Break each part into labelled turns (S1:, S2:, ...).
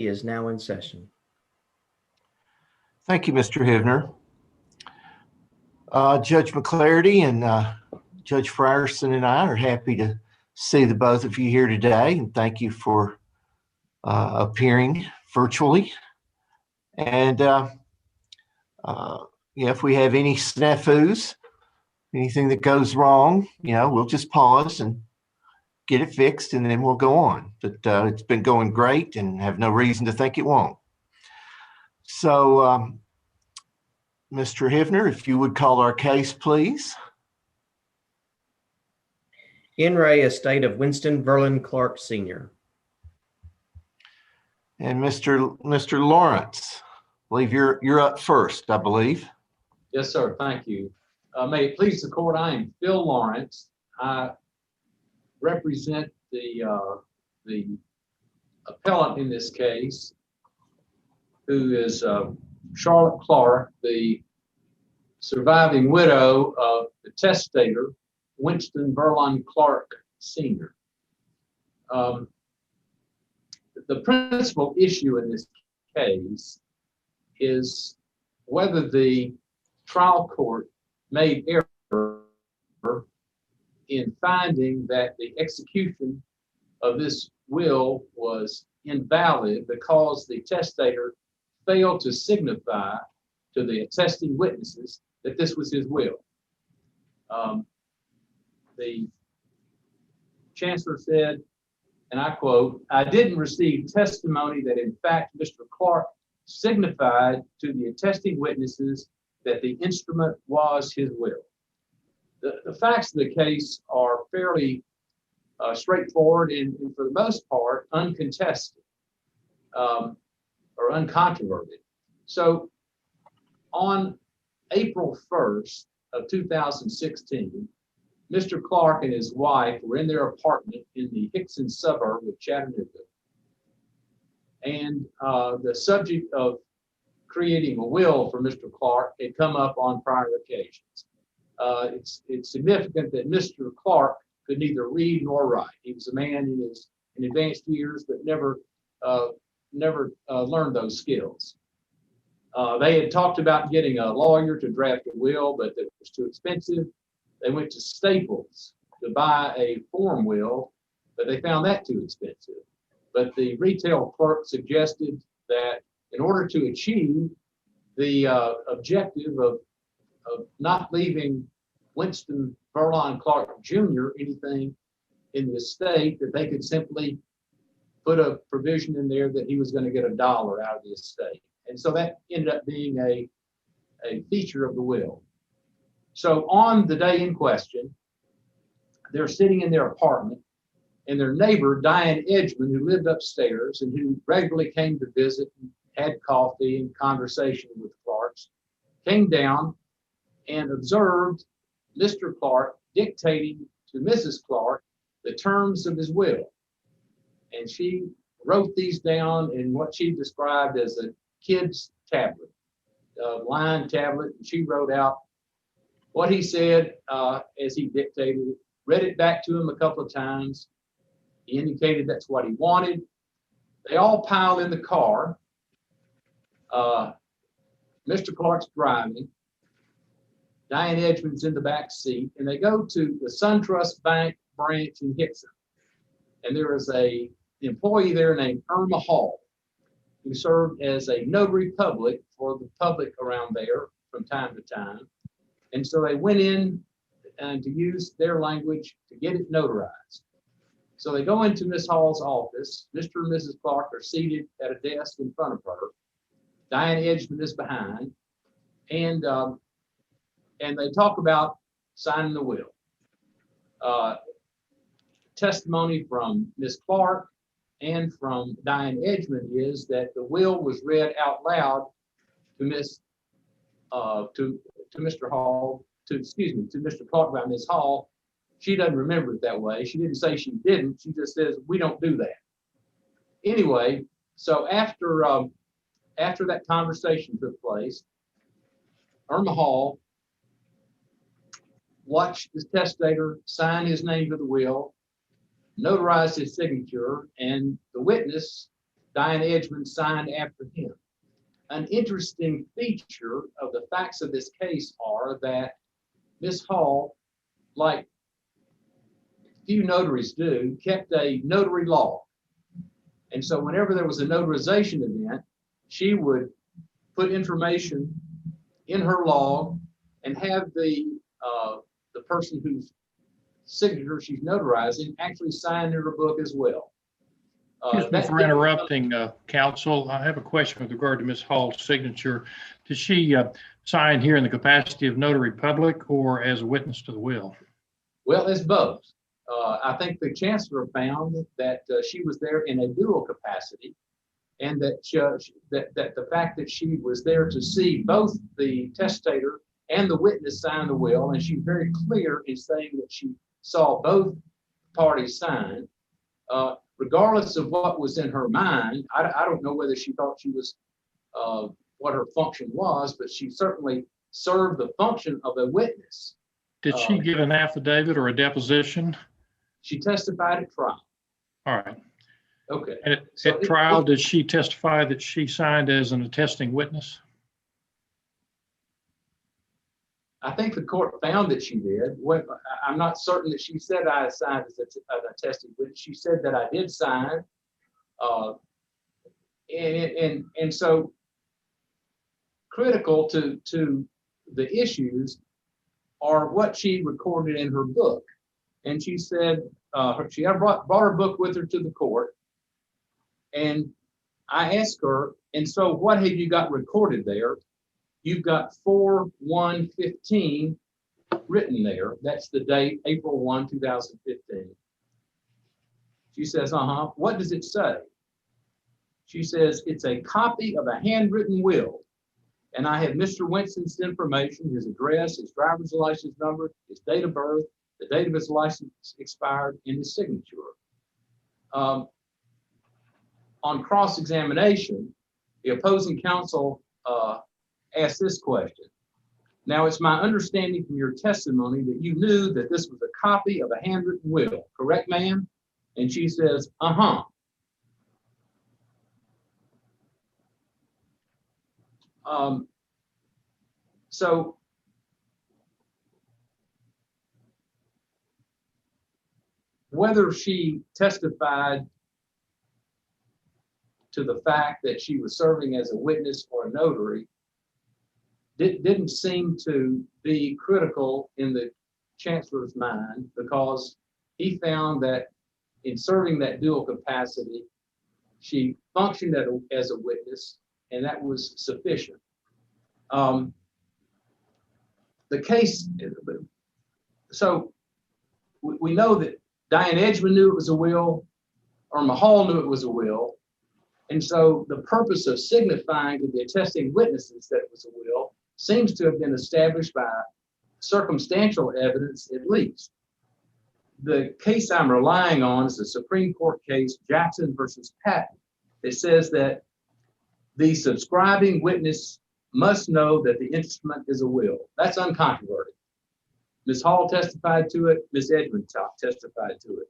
S1: He is now in session.
S2: Thank you, Mr. Hivner. Judge McClarity and Judge Frierson and I are happy to see the both of you here today, and thank you for appearing virtually. And if we have any snafus, anything that goes wrong, we'll just pause and get it fixed, and then we'll go on. But it's been going great and have no reason to think it won't. So, Mr. Hivner, if you would call our case, please.
S1: In re Estate of Winston Verlon Clark Sr.
S2: And Mr. Lawrence, I believe you're up first, I believe.
S3: Yes, sir. Thank you. May it please the court, I am Phil Lawrence. I represent the appellant in this case, who is Charlotte Clark, the surviving widow of the testator, Winston Verlon Clark Sr. The principal issue in this case is whether the trial court made error in finding that the execution of this will was invalid because the testator failed to signify to the attesting witnesses that this was his will. The chancellor said, and I quote, "I didn't receive testimony that in fact Mr. Clark signified to the attesting witnesses that the instrument was his will." The facts of the case are fairly straightforward and for the most part uncontested or uncontroverted. So on April 1st of 2016, Mr. Clark and his wife were in their apartment in the Hickson suburb of Chattanooga. And the subject of creating a will for Mr. Clark had come up on prior occasions. It's significant that Mr. Clark could neither read nor write. He was a man in advanced years, but never learned those skills. They had talked about getting a lawyer to draft a will, but it was too expensive. They went to Staples to buy a form will, but they found that too expensive. But the retail clerk suggested that in order to achieve the objective of not leaving Winston Verlon Clark Jr. anything in the estate, that they could simply put a provision in there that he was going to get $1 out of the estate. And so that ended up being a feature of the will. So on the day in question, they're sitting in their apartment, and their neighbor, Diane Edgman, who lived upstairs and who regularly came to visit and had coffee and conversation with the Clarks, came down and observed Mr. Clark dictating to Mrs. Clark the terms of his will. And she wrote these down in what she described as a kid's tablet, a line tablet, and she wrote out what he said as he dictated it, read it back to him a couple of times. He indicated that's what he wanted. They all pile in the car. Mr. Clark's driving. Diane Edgman's in the back seat, and they go to the SunTrust Bank branch in Hickson. And there is an employee there named Irma Hall, who served as a notary public for the public around there from time to time. And so they went in and to use their language to get it notarized. So they go into Miss Hall's office. Mr. and Mrs. Clark are seated at a desk in front of her. Diane Edgman is behind. And they talk about signing the will. Testimony from Miss Clark and from Diane Edgman is that the will was read out loud to Mr. Hall, to Mr. Clark by Miss Hall. She doesn't remember it that way. She didn't say she didn't. She just says, we don't do that. Anyway, so after that conversation took place, Irma Hall watched the testator sign his name to the will, notarized his signature, and the witness Diane Edgman signed after him. An interesting feature of the facts of this case are that Miss Hall, like few notaries do, kept a notary log. And so whenever there was a notarization event, she would put information in her log and have the person whose signature she's notarizing actually sign in her book as well.
S4: Excuse me for interrupting, counsel. I have a question with regard to Ms. Hall's signature. Did she sign here in the capacity of notary public or as a witness to the will?
S3: Well, it's both. I think the chancellor found that she was there in a dual capacity, and that that the fact that she was there to see both the testator and the witness sign the will, and she's very clear in saying that she saw both parties sign, regardless of what was in her mind. I don't know whether she thought she was what her function was, but she certainly served the function of a witness.
S4: Did she give an affidavit or a deposition?
S3: She testified at trial.
S4: All right.
S3: Okay.
S4: And at trial, did she testify that she signed as an attesting witness?
S3: I think the court found that she did. I'm not certain that she said I signed as an attesting witness. She said that I did sign. And so critical to the issues are what she recorded in her book. And she said she had brought her book with her to the court. And I asked her, and so what have you got recorded there? You've got 4/1/15 written there. That's the date, April 1, 2015. She says, what does it say? She says, it's a copy of a handwritten will. And I have Mr. Winston's information, his address, his driver's license number, his date of birth, the date of his license expired, and his signature. On cross-examination, the opposing counsel asked this question. Now, it's my understanding from your testimony that you knew that this was a copy of a handwritten will, correct, ma'am? And she says, So whether she testified to the fact that she was serving as a witness or a notary didn't seem to be critical in the chancellor's mind, because he found that in serving that dual capacity, she functioned as a witness, and that was sufficient. The case, so we know that Diane Edgman knew it was a will, or Mahal knew it was a will. And so the purpose of signifying to the attesting witnesses that it was a will seems to have been established by circumstantial evidence at least. The case I'm relying on is the Supreme Court case, Jackson versus Patton. It says that the subscribing witness must know that the instrument is a will. That's uncontroverted. Ms. Hall testified to it, Ms. Edgman testified to it.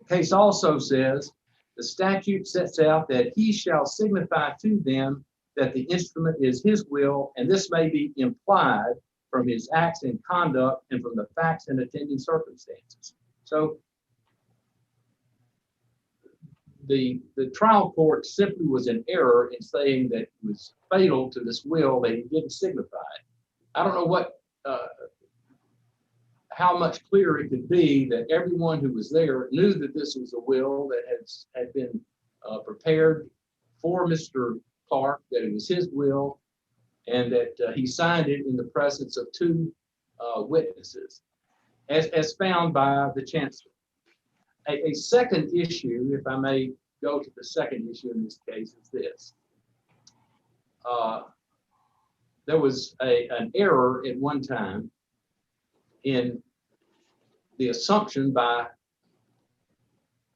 S3: The case also says the statute sets out that he shall signify to them that the instrument is his will, and this may be implied from his acts and conduct and from the facts and attending circumstances. So the trial court simply was in error in saying that it was fatal to this will that he didn't signify it. I don't know what how much clearer it could be that everyone who was there knew that this was a will that had been prepared for Mr. Clark, that it was his will, and that he signed it in the presence of two witnesses, as found by the chancellor. A second issue, if I may go to the second issue in this case, is this. There was an error at one time in the assumption by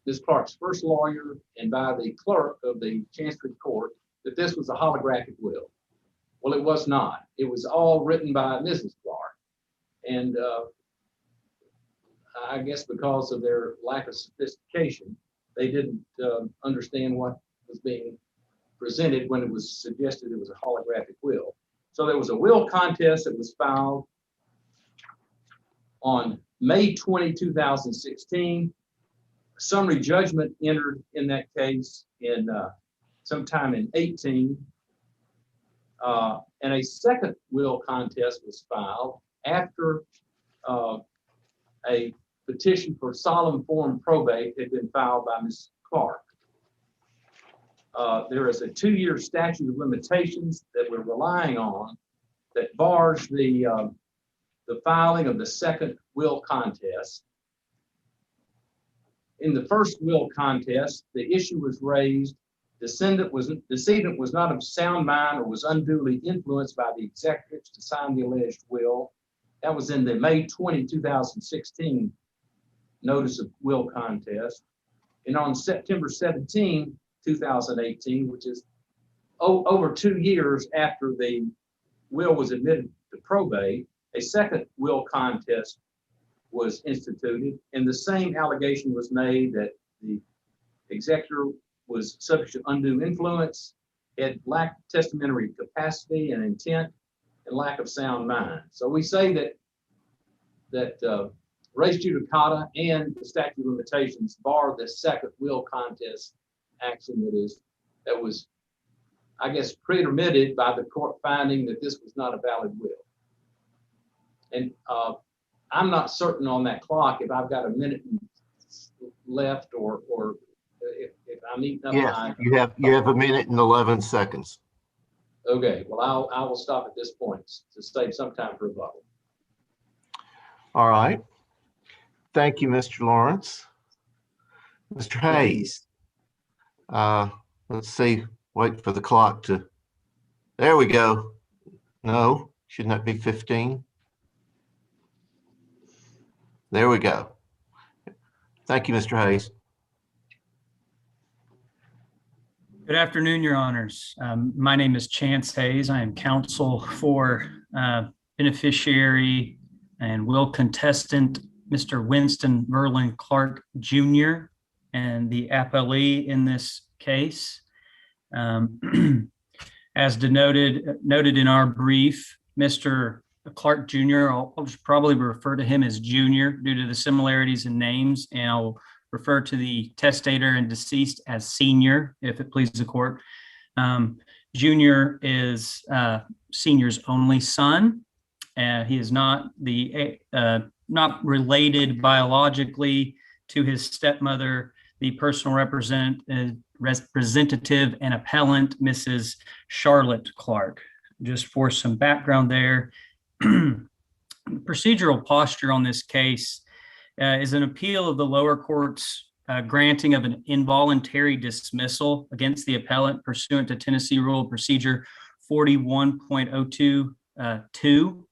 S3: Ms. Clark's first lawyer and by the clerk of the Chancery Court that this was a holographic will. Well, it was not. It was all written by Mrs. Clark. And I guess because of their lack of sophistication, they didn't understand what was being presented when it was suggested it was a holographic will. So there was a will contest that was filed on May 20, 2016. Summary judgment entered in that case in sometime in 18. And a second will contest was filed after a petition for solemn form probate had been filed by Ms. Clark. There is a 2-year statute of limitations that we're relying on that bars the filing of the second will contest. In the first will contest, the issue was raised. Decedent was not of sound mind or was unduly influenced by the executors to sign the alleged will. That was in the May 20, 2016 notice of will contest. And on September 17, 2018, which is over 2 years after the will was admitted to probate, a second will contest was instituted, and the same allegation was made that the executor was subject to undue influence, had lacked testamentary capacity and intent, and lack of sound mind. So we say that res judicata and the statute of limitations bar the second will contest action that was, I guess, pretermitted by the court finding that this was not a valid will. And I'm not certain on that clock if I've got a minute left or if I'm eating up time.
S2: You have a minute and 11 seconds.
S3: Okay, well, I will stop at this point to save some time for rebuttal.
S2: All right. Thank you, Mr. Lawrence. Mr. Hayes. Let's see, wait for the clock to, there we go. No, shouldn't that be 15? There we go. Thank you, Mr. Hayes.
S5: Good afternoon, Your Honors. My name is Chance Hayes. I am counsel for beneficiary and will contestant, Mr. Winston Verlon Clark Jr. and the appellee in this case. As noted in our brief, Mr. Clark Jr., I'll just probably refer to him as Junior due to the similarities in names, and I'll refer to the testator and deceased as Senior, if it pleases the court. Junior is Senior's only son. He is not related biologically to his stepmother, the personal representative and appellant, Mrs. Charlotte Clark. Just for some background there, the procedural posture on this case is an appeal of the lower court's granting of an involuntary dismissal against the appellant pursuant to Tennessee Rule of Procedure 41.022.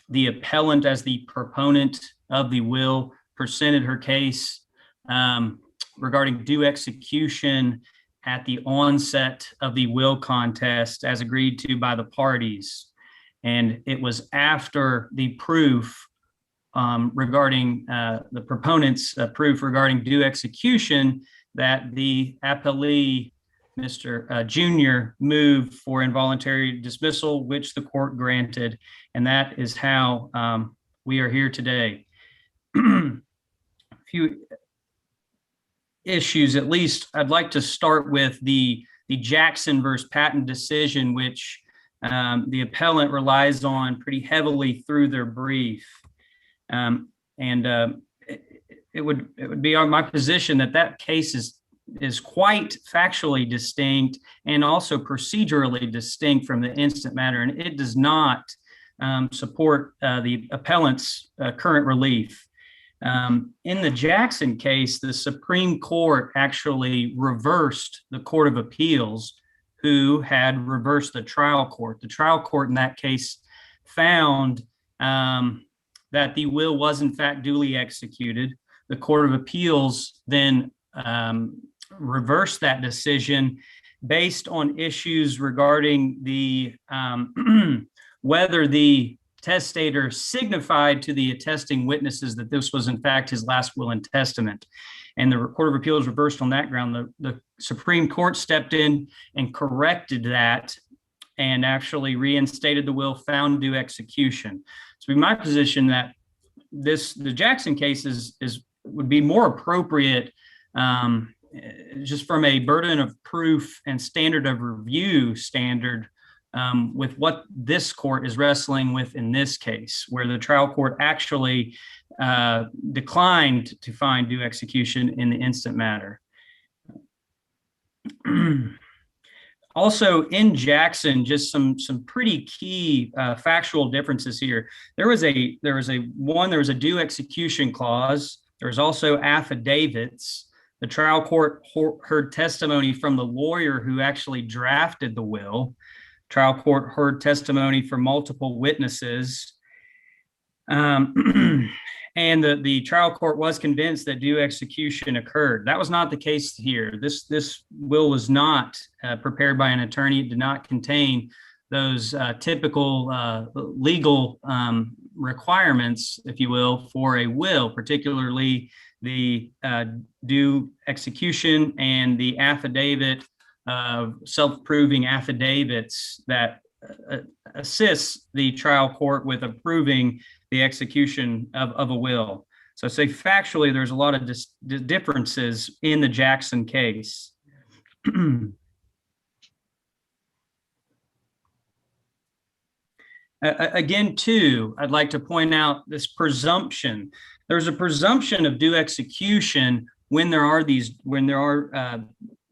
S5: The appellant, as the proponent of the will, presented her case regarding due execution at the onset of the will contest as agreed to by the parties. And it was after the proof regarding the proponent's proof regarding due execution that the appellee, Mr. Junior, moved for involuntary dismissal, which the court granted. And that is how we are here today. A few issues, at least I'd like to start with the Jackson versus Patton decision, which the appellant relies on pretty heavily through their brief. It would be on my position that case is quite factually distinct and also procedurally distinct from the instant matter, and it does not support the appellant's current relief. In the Jackson case, the Supreme Court actually reversed the Court of Appeals, who had reversed the trial court. The trial court in that case found that the will was in fact duly executed. The Court of Appeals then reversed that decision based on issues regarding the whether the testator signified to the attesting witnesses that this was in fact his last will and testament. and the Court of Appeals reversed on that ground. The Supreme Court stepped in and corrected that and actually reinstated the will, found due execution. So, my position that the Jackson case would be more appropriate, just from a burden of proof and standard of review standard, with what this court is wrestling with in this case, where the trial court actually declined to find due execution in the instant matter. Also in Jackson, just some pretty key factual differences here. There was a due execution clause. There was also affidavits. The trial court heard testimony from the lawyer who actually drafted the will. Trial court heard testimony from multiple witnesses. And the trial court was convinced that due execution occurred. That was not the case here. This will was not prepared by an attorney. It did not contain those typical legal requirements, if you will, for a will, particularly the due execution and the affidavit, self-proving affidavits that assists the trial court with approving the execution of a will. So say factually, there's a lot of differences in the Jackson case. Again, too, I'd like to point out this presumption. There's a presumption of due execution when there are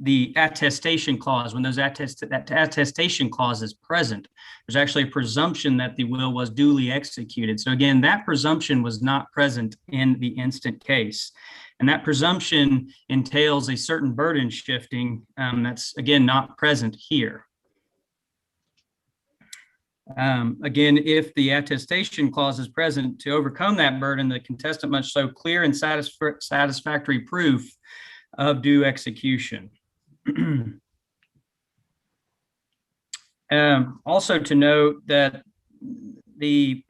S5: the attestation clause, when that attestation clause is present. There's actually a presumption that the will was duly executed. So again, that presumption was not present in the instant case. And that presumption entails a certain burden shifting that's, again, not present here. Again, if the attestation clause is present, to overcome that burden, the contestant must show clear and satisfactory proof of due execution. Also to note that the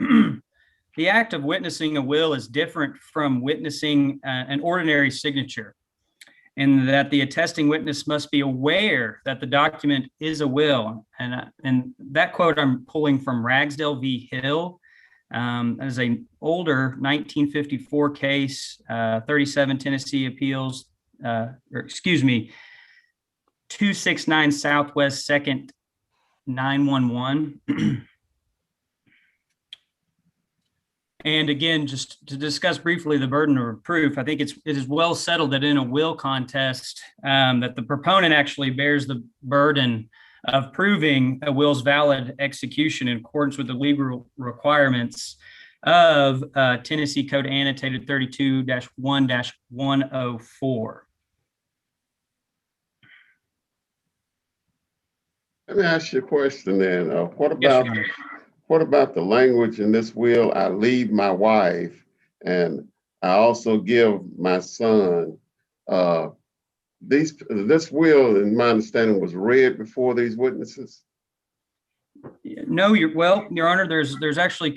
S5: act of witnessing a will is different from witnessing an ordinary signature, and that the attesting witness must be aware that the document is a will. And that quote I'm pulling from Ragsdale v. Hill, as an older 1954 case, 37 Tennessee Appeals, 269 Southwest 2nd 911. And again, just to discuss briefly the burden of proof, I think it is well settled that in a will contest, that the proponent actually bears the burden of proving a will's valid execution in accordance with the legal requirements of Tennessee Code Annotated 32-1-104.
S6: Let me ask you a question then. What about the language in this will? I leave my wife and I also give my son. This will, in my understanding, was read before these witnesses?
S5: No, Your Honor, there's actually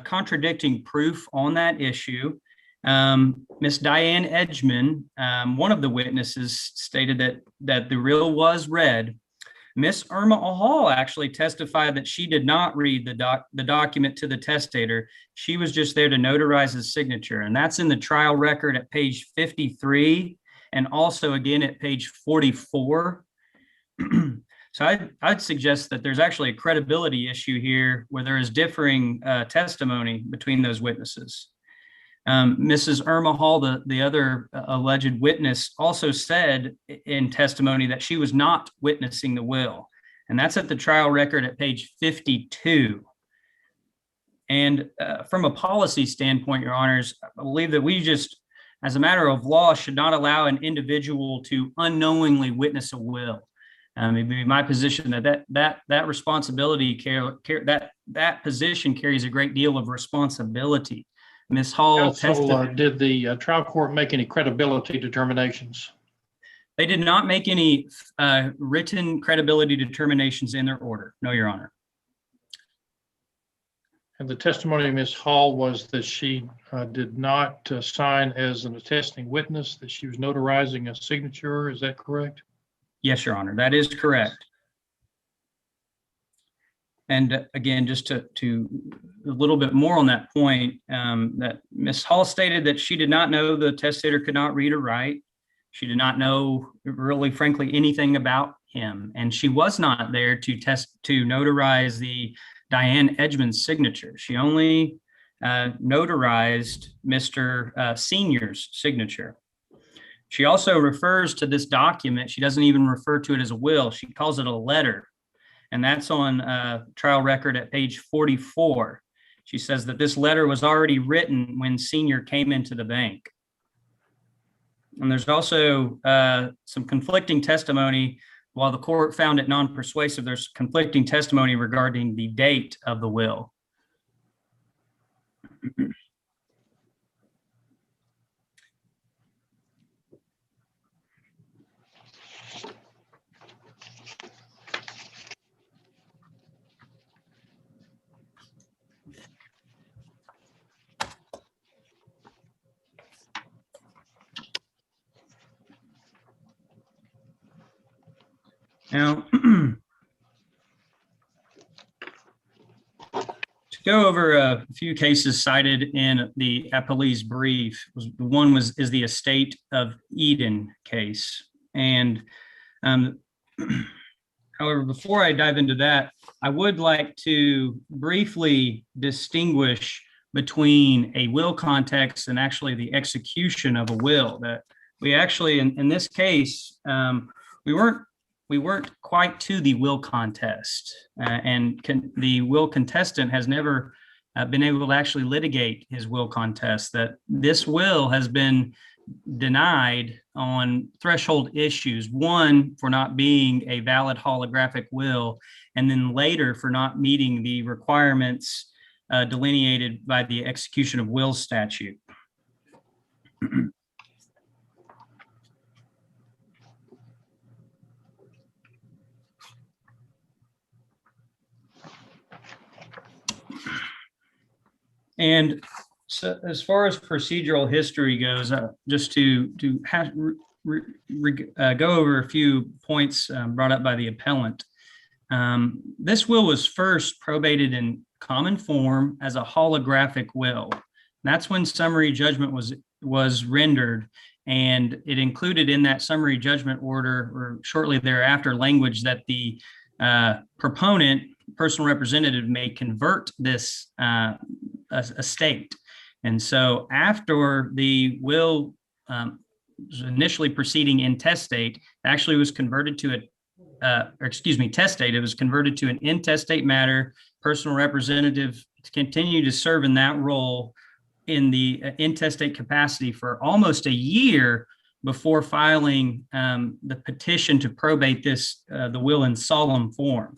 S5: contradicting proof on that issue. Miss Diane Edgman, one of the witnesses, stated that the will was read. Miss Irma Hall actually testified that she did not read the document to the testator. She was just there to notarize his signature. And that's in the trial record at page 53 and also again at page 44. So I'd suggest that there's actually a credibility issue here where there is differing testimony between those witnesses. Mrs. Irma Hall, the other alleged witness, also said in testimony that she was not witnessing the will. And that's at the trial record at page 52. And from a policy standpoint, Your Honors, I believe that we just, as a matter of law, should not allow an individual to unknowingly witness a will. It'd be my position that responsibility, that position carries a great deal of responsibility. Ms. Hall
S4: testified. Did the trial court make any credibility determinations?
S5: They did not make any written credibility determinations in their order. No, Your Honor.
S4: And the testimony of Ms. Hall was that she did not sign as an attesting witness, that she was notarizing a signature. Is that correct?
S5: Yes, Your Honor, that is correct. And again, just to a little bit more on that point, that Ms. Hall stated that she did not know the testator could not read or write. She did not know, really, frankly, anything about him, and she was not there to notarize the Diane Edgeman's signature. She only notarized Mr. Senior's signature. She also refers to this document. She doesn't even refer to it as a will. She calls it a letter. And that's on trial record at page 44. She says that this letter was already written when Senior came into the bank. And there's also some conflicting testimony. While the court found it non-persuasive, there's conflicting testimony regarding the date of the will. Now, to go over a few cases cited in the appellee's brief, one is the Estate of Eden case. And however, before I dive into that, I would like to briefly distinguish between a will context and actually the execution of a will. That we actually, in this case, we weren't quite to the will contest, and the will contestant has never been able to actually litigate his will contest. That this will has been denied on threshold issues, one for not being a valid holographic will, and then later for not meeting the requirements delineated by the execution of will statute. And so as far as procedural history goes, just to go over a few points brought up by the appellant. This will was first probated in common form as a holographic will. That's when summary judgment was rendered, and it included in that summary judgment order, or shortly thereafter, language that the proponent, personal representative, may convert this estate. And so after the will was initially proceeding intestate, actually was converted to testate, it was converted to an intestate matter. Personal representative continued to serve in that role in the intestate capacity for almost a year before filing the petition to probate the will in solemn form.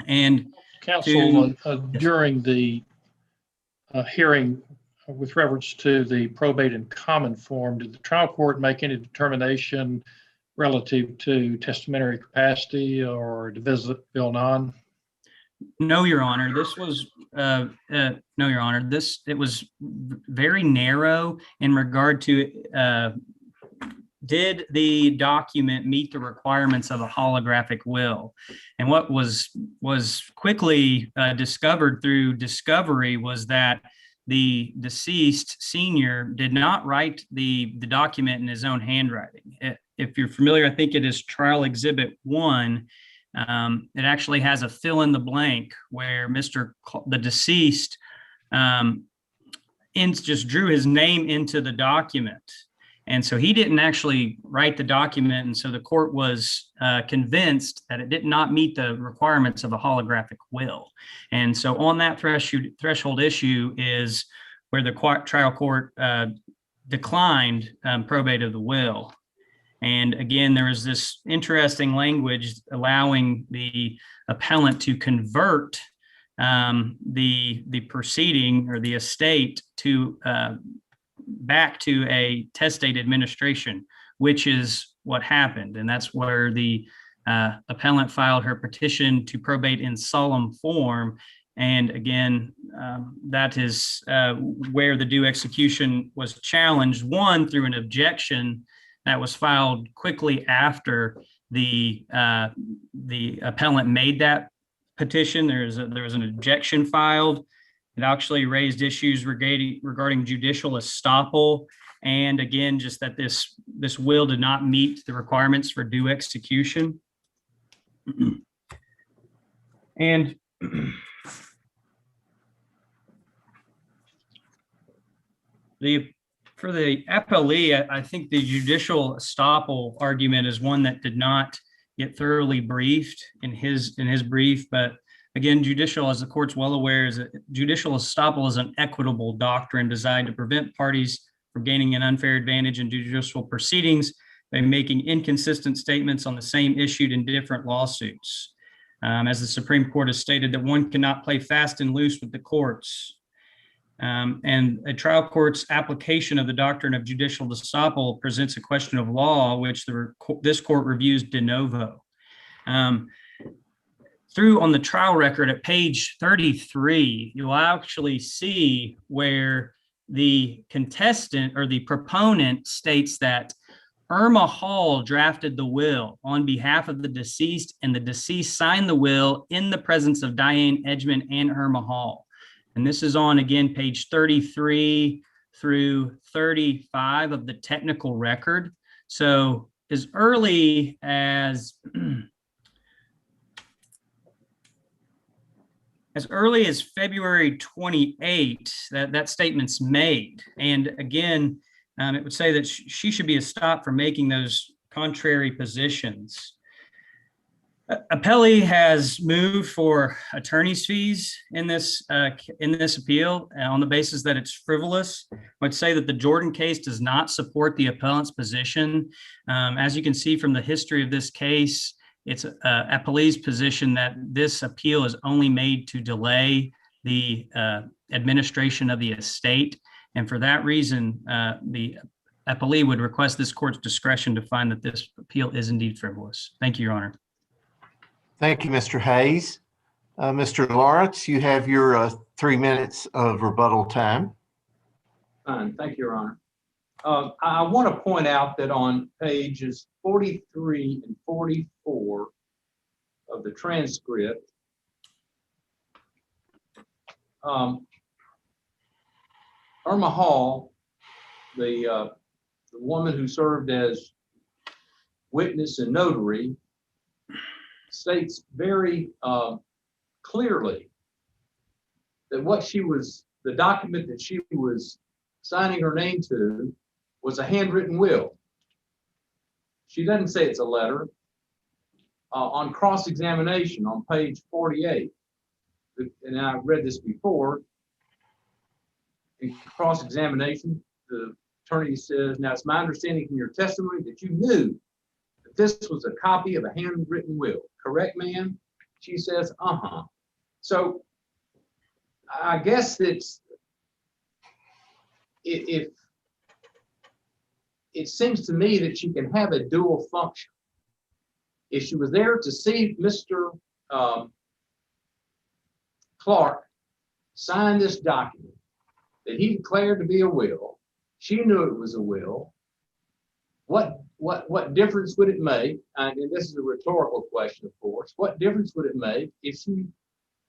S5: And
S4: counsel, during the hearing with reference to the probate in common form, did the trial court make any determination relative to testamentary capacity or divisible non?
S5: No, Your Honor. This was no, Your Honor. It was very narrow in regard to did the document meet the requirements of a holographic will? And what was quickly discovered through discovery was that the deceased Senior did not write the document in his own handwriting. If you're familiar, I think it is Trial Exhibit 1. It actually has a fill in the blank where the deceased just drew his name into the document. And so he didn't actually write the document. And so the court was convinced that it did not meet the requirements of a holographic will. And so on that threshold issue is where the trial court declined probate of the will. And again, there is this interesting language allowing the appellant to convert the proceeding or the estate to back to a testate administration, which is what happened. And that's where the appellant filed her petition to probate in solemn form. And again, that is where the due execution was challenged, one, through an objection that was filed quickly after the appellant made that petition. There was an objection filed. It actually raised issues regarding judicial estoppel, and again, just that this will did not meet the requirements for due execution. And for the appellee, I think the judicial estoppel argument is one that did not get thoroughly briefed in his brief. But again, judicial, as the court's well aware, judicial estoppel is an equitable doctrine designed to prevent parties from gaining an unfair advantage in judicial proceedings by making inconsistent statements on the same issue in different lawsuits. As the Supreme Court has stated, that one cannot play fast and loose with the courts. And a trial court's application of the doctrine of judicial estoppel presents a question of law, which this court reviews de novo. On the trial record at page 33, you'll actually see where the contestant or the proponent states that Irma Hall drafted the will on behalf of the deceased, and the deceased signed the will in the presence of Diane Edgman and Irma Hall. And this is on, again, page 33 through 35 of the technical record. So as early as February 28, that statement's made. And again, it would say that she should be stopped from making those contrary positions. Appellee has moved for attorney's fees in this appeal on the basis that it's frivolous. I would say that the Jordan case does not support the appellant's position. As you can see from the history of this case, it's appellee's position that this appeal is only made to delay the administration of the estate. And for that reason, the appellee would request this court's discretion to find that this appeal is indeed frivolous. Thank you, Your Honor.
S2: Thank you, Mr. Hayes. Mr. Lawrence, you have your 3 minutes of rebuttal time.
S3: Fine. Thank you, Your Honor. I want to point out that on pages 43 and 44 of the transcript, Irma Hall, the woman who served as witness and notary, states very clearly that the document that she was signing her name to was a handwritten will. She doesn't say it's a letter. On cross-examination on page 48, and I've read this before, in cross-examination, the attorney says, now it's my understanding from your testimony that you knew that this was a copy of a handwritten will. Correct, ma'am? She says, uh-huh. So I guess if it seems to me that she can have a dual function. If she was there to see Mr. Clark sign this document that he declared to be a will, she knew it was a will. What difference would it make? And this is a rhetorical question, of course. What difference would it make if she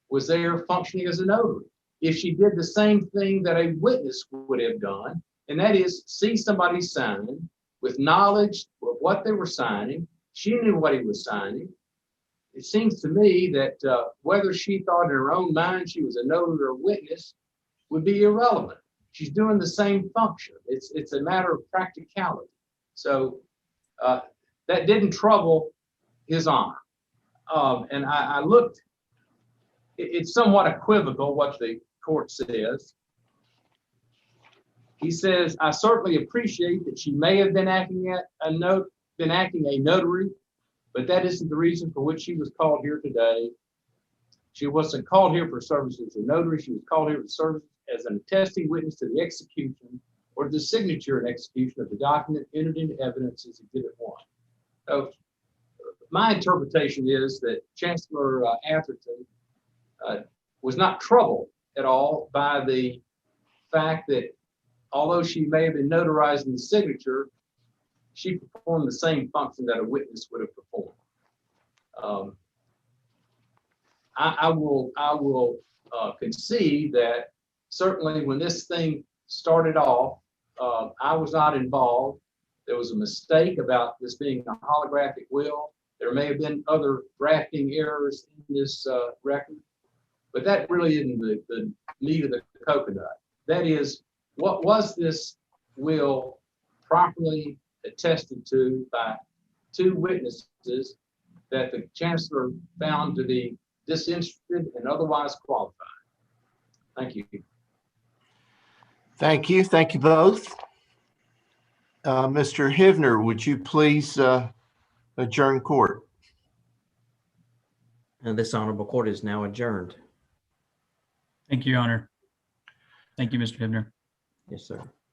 S3: was there functioning as a notary? If she did the same thing that a witness would have done, and that is see somebody signing with knowledge of what they were signing. She knew what he was signing. It seems to me that whether she thought in her own mind she was a notary or witness would be irrelevant. She's doing the same function. It's a matter of practicality. So that didn't trouble his honor. And I looked, it's somewhat equivocal what the court says. He says, I certainly appreciate that she may have been acting a notary, but that isn't the reason for which she was called here today. She wasn't called here for services as a notary. She was called here for service as an attesting witness to the execution or the signature and execution of the document entered into evidence as Exhibit 1. So my interpretation is that Chancellor Atherton was not troubled at all by the fact that although she may have been notarizing the signature, she performed the same function that a witness would have performed. I will concede that certainly when this thing started off, I was not involved. There was a mistake about this being a holographic will. There may have been other drafting errors in this record, but that really isn't the meat of the coconut. That is, what was this will properly attested to by two witnesses that the chancellor found to be disinterested and otherwise qualified? Thank you.
S2: Thank you. Thank you both. Mr. Hivner, would you please adjourn court?
S1: And this honorable court is now adjourned.
S5: Thank you, Your Honor. Thank you, Mr. Hibner.
S1: Yes, sir.